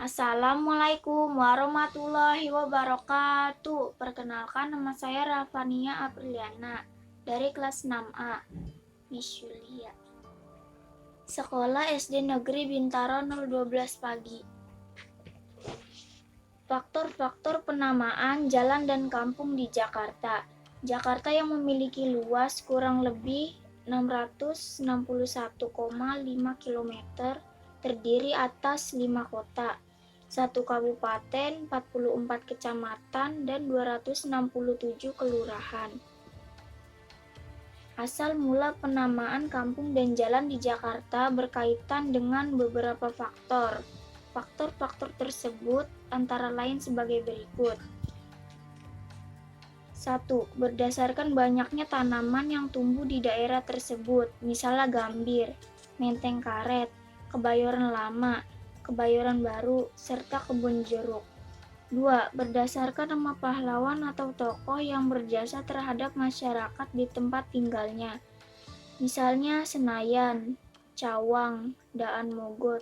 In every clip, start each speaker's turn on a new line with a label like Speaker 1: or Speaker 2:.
Speaker 1: Assalamualaikum warahmatullahi wabarakatuh. Perkenalkan, nama saya Rafania Apriliana dari kelas 6A, Miss Yulia. Sekolah SD Negeri Bintaro 012 Pagi. Faktor-faktor penamaan jalan dan kampung di Jakarta. Jakarta yang memiliki luas kurang lebih 661,5 km terdiri atas 5 kota, 1 kabupaten, 44 kecamatan, dan 267 kelurahan. Asal mula penamaan kampung dan jalan di Jakarta berkaitan dengan beberapa faktor. Faktor-faktor tersebut antara lain sebagai berikut. 1. Berdasarkan banyaknya tanaman yang tumbuh di daerah tersebut, misalnya gambir, menteng karet, kebayoran lama, kebayoran baru, serta kebun jeruk. 2. Berdasarkan nama pahlawan atau tokoh yang berjasa terhadap masyarakat di tempat tinggalnya, misalnya Senayan, Cawang, Daan Mogot,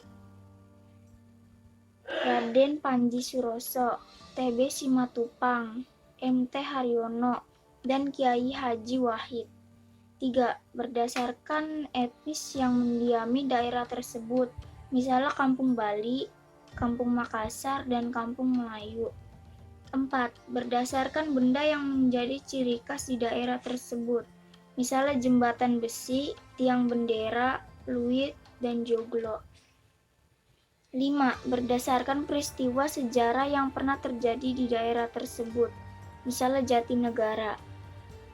Speaker 1: Raden Panji Suroso, TB Simatupang, MT Haryono, dan Kiai Haji Wahid. 3. Berdasarkan etnis yang mendiami daerah tersebut, misalnya Kampung Bali, Kampung Makassar, dan Kampung Melayu. 4. Berdasarkan benda yang menjadi ciri khas di daerah tersebut, misalnya jembatan besi, tiang bendera, fluid, dan joglo. 5. Berdasarkan peristiwa sejarah yang pernah terjadi di daerah tersebut, misalnya Jatinegara.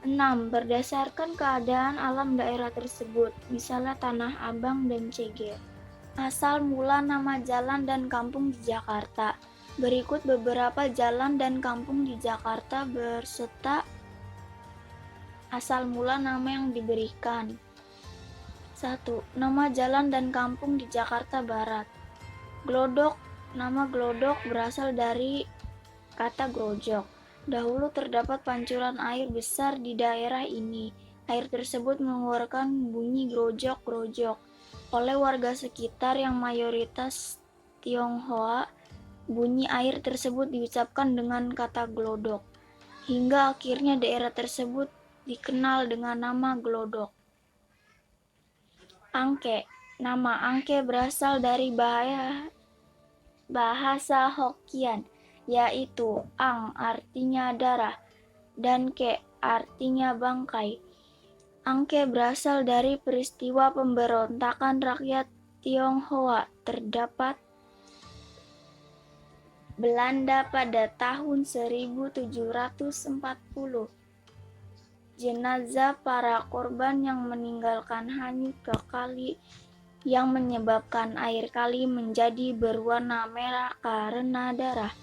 Speaker 1: 6. Berdasarkan keadaan alam daerah tersebut, misalnya Tanah Abang dan Ceger. Asal mula nama jalan dan kampung di Jakarta. Berikut beberapa jalan dan kampung di Jakarta berserta asal mula nama yang diberikan. 1. Nama jalan dan kampung di Jakarta Barat. Glodok. Nama Glodok berasal dari kata grojok. Dahulu terdapat pancuran air besar di daerah ini. Air tersebut mengeluarkan bunyi grojok-grojok. Oleh warga sekitar yang mayoritas Tionghoa, bunyi air tersebut diucapkan dengan kata glodok. Hingga akhirnya daerah tersebut dikenal dengan nama Glodok. Angke. Nama Angke berasal dari bahasa Hokkien, yaitu Ang artinya darah dan Ke artinya bangkai. Angke berasal dari peristiwa pemberontakan rakyat Tionghoa terdapat Belanda pada tahun 1740. Jenazah para korban yang meninggalkan hanyut ke kali yang menyebabkan air kali menjadi berwarna merah karena darah.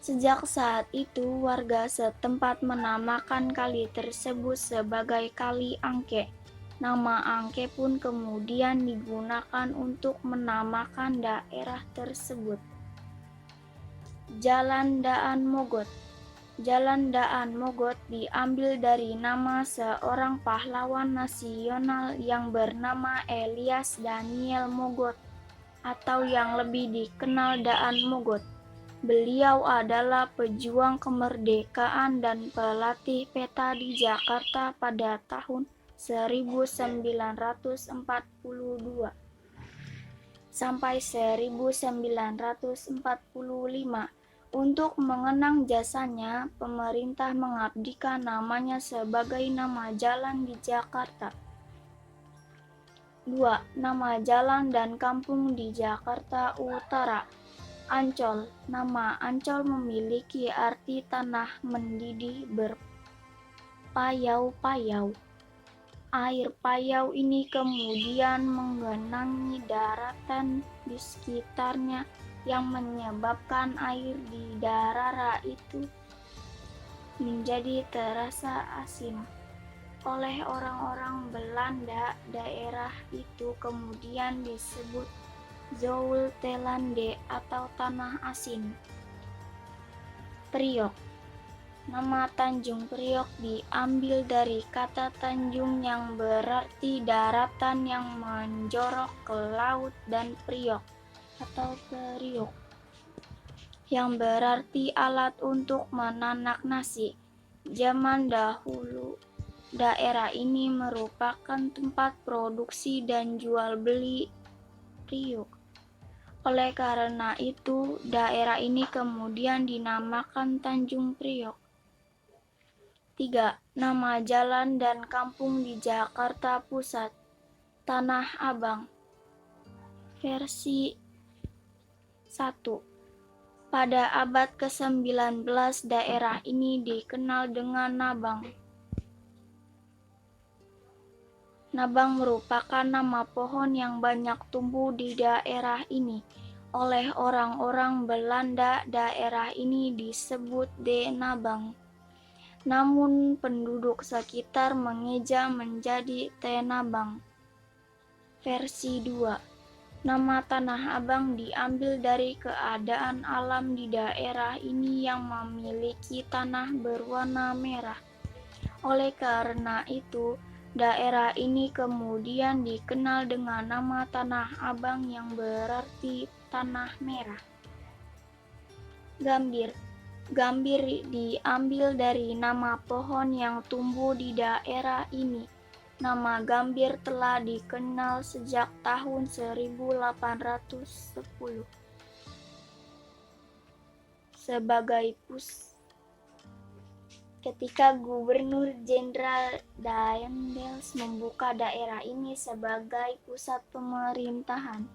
Speaker 1: Sejak saat itu, warga setempat menamakan kali tersebut sebagai Kali Angke. Nama Angke pun kemudian digunakan untuk menamakan daerah tersebut. Jalan Daan Mogot. Jalan Daan Mogot diambil dari nama seorang pahlawan nasional yang bernama Elias Daniel Mogot, atau yang lebih dikenal Daan Mogot. Beliau adalah pejuang kemerdekaan dan pelatih peta di Jakarta pada tahun 1942 sampai 1945. Untuk mengenang jasanya, pemerintah mengabdikan namanya sebagai nama jalan di Jakarta. 2. Nama jalan dan kampung di Jakarta Utara. Ancol. Nama Ancol memiliki arti tanah mendidih berpayau-payau. Air payau ini kemudian menggenangi daratan di sekitarnya yang menyebabkan air di daerah itu menjadi terasa asin. Oleh orang-orang Belanda, daerah itu kemudian disebut Zoutelande atau tanah asin. Priok. Nama Tanjung Priok diambil dari kata tanjung yang berarti daratan yang menjorok ke laut dan priok atau periuk yang berarti alat untuk menanak nasi. Zaman dahulu, daerah ini merupakan tempat produksi dan jual beli Priok. Oleh karena itu, daerah ini kemudian dinamakan Tanjung Priok. 3. Nama jalan dan kampung di Jakarta Pusat. Tanah Abang. Versi 1. Pada abad ke-19, daerah ini dikenal dengan Nabang. Nabang merupakan nama pohon yang banyak tumbuh di daerah ini. Oleh orang-orang Belanda, daerah ini disebut De Nabang. Namun penduduk sekitar mengeja menjadi Tenabang. Versi 2. Nama Tanah Abang diambil dari keadaan alam di daerah ini yang memiliki tanah berwarna merah. Oleh karena itu, daerah ini kemudian dikenal dengan nama Tanah Abang yang berarti tanah merah. Gambir. Gambir diambil dari nama pohon yang tumbuh di daerah ini. Nama gambir telah dikenal sejak tahun 1810 sebagai ketika Gubernur Jenderal Daendels membuka daerah ini sebagai pusat pemerintahan.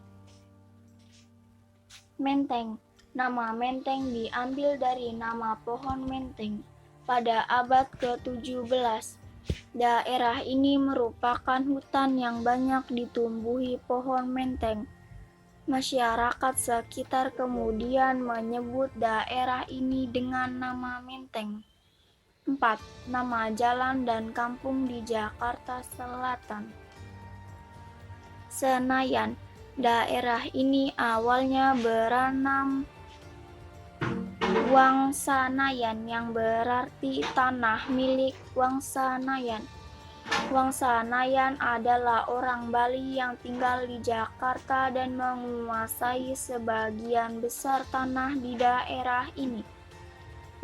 Speaker 1: Menteng. Nama menteng diambil dari nama pohon menteng. Pada abad ke-17, daerah ini merupakan hutan yang banyak ditumbuhi pohon menteng. Masyarakat sekitar kemudian menyebut daerah ini dengan nama Menteng. 4. Nama jalan dan kampung di Jakarta Selatan. Senayan. Daerah ini awalnya beranam Wangsanayan yang berarti tanah milik Wangsanayan. Wangsanayan adalah orang Bali yang tinggal di Jakarta dan menguasai sebagian besar tanah di daerah ini.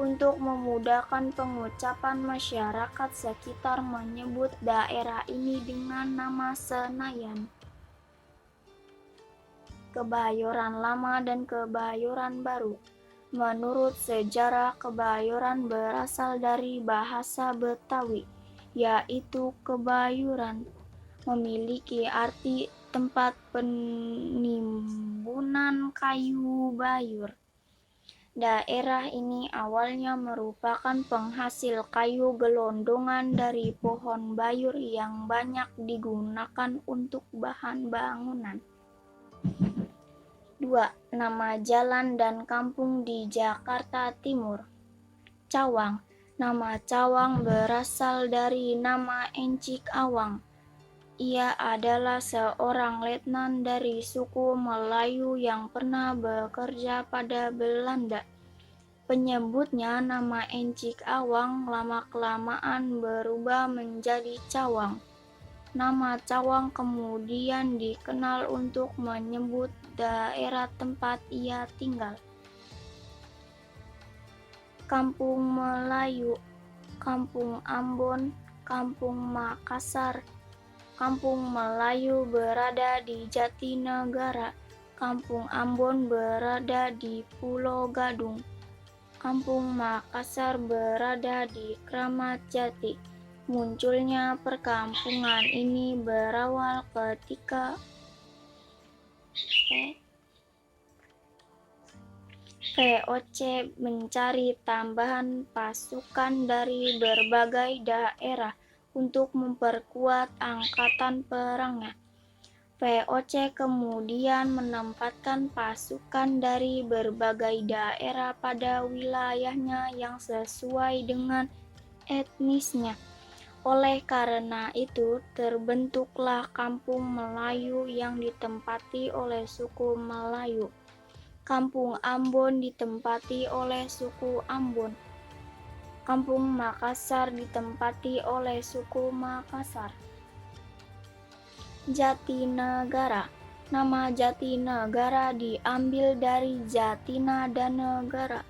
Speaker 1: Untuk memudahkan pengucapan, masyarakat sekitar menyebut daerah ini dengan nama Senayan. Kebayoran Lama dan Kebayoran Baru. Menurut sejarah, Kebayoran berasal dari bahasa Betawi, yaitu kebayuran, memiliki arti tempat penimbunan kayu bayur. Daerah ini awalnya merupakan penghasil kayu gelondongan dari pohon bayur yang banyak digunakan untuk bahan bangunan. 2. Nama jalan dan kampung di Jakarta Timur. Cawang. Nama Cawang berasal dari nama Encik Awang. Ia adalah seorang letnan dari suku Melayu yang pernah bekerja pada Belanda. Penyebutnya nama Encik Awang lama-kelamaan berubah menjadi Cawang. Nama Cawang kemudian dikenal untuk menyebut daerah tempat ia tinggal. Kampung Melayu, Kampung Ambon, Kampung Makassar. Kampung Melayu berada di Jatinegara. Kampung Ambon berada di Pulau Gadung. Kampung Makassar berada di Kramat Jati. Munculnya perkampungan ini berawal ketika VOC mencari tambahan pasukan dari berbagai daerah untuk memperkuat angkatan perangnya. VOC kemudian menempatkan pasukan dari berbagai daerah pada wilayahnya yang sesuai dengan etnisnya. Oleh karena itu, terbentuklah Kampung Melayu yang ditempati oleh suku Melayu. Kampung Ambon ditempati oleh suku Ambon. Kampung Makassar ditempati oleh suku Makassar. Jatinegara. Nama Jatinegara diambil dari Jatina dan negara.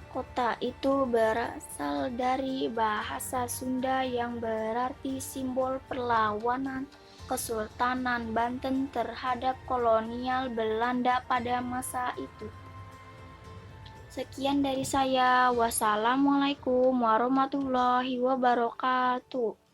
Speaker 1: Kota itu berasal dari bahasa Sunda yang berarti simbol perlawanan Kesultanan Banten terhadap kolonial Belanda pada masa itu. Sekian dari saya. Wassalamualaikum warahmatullahi wabarakatuh.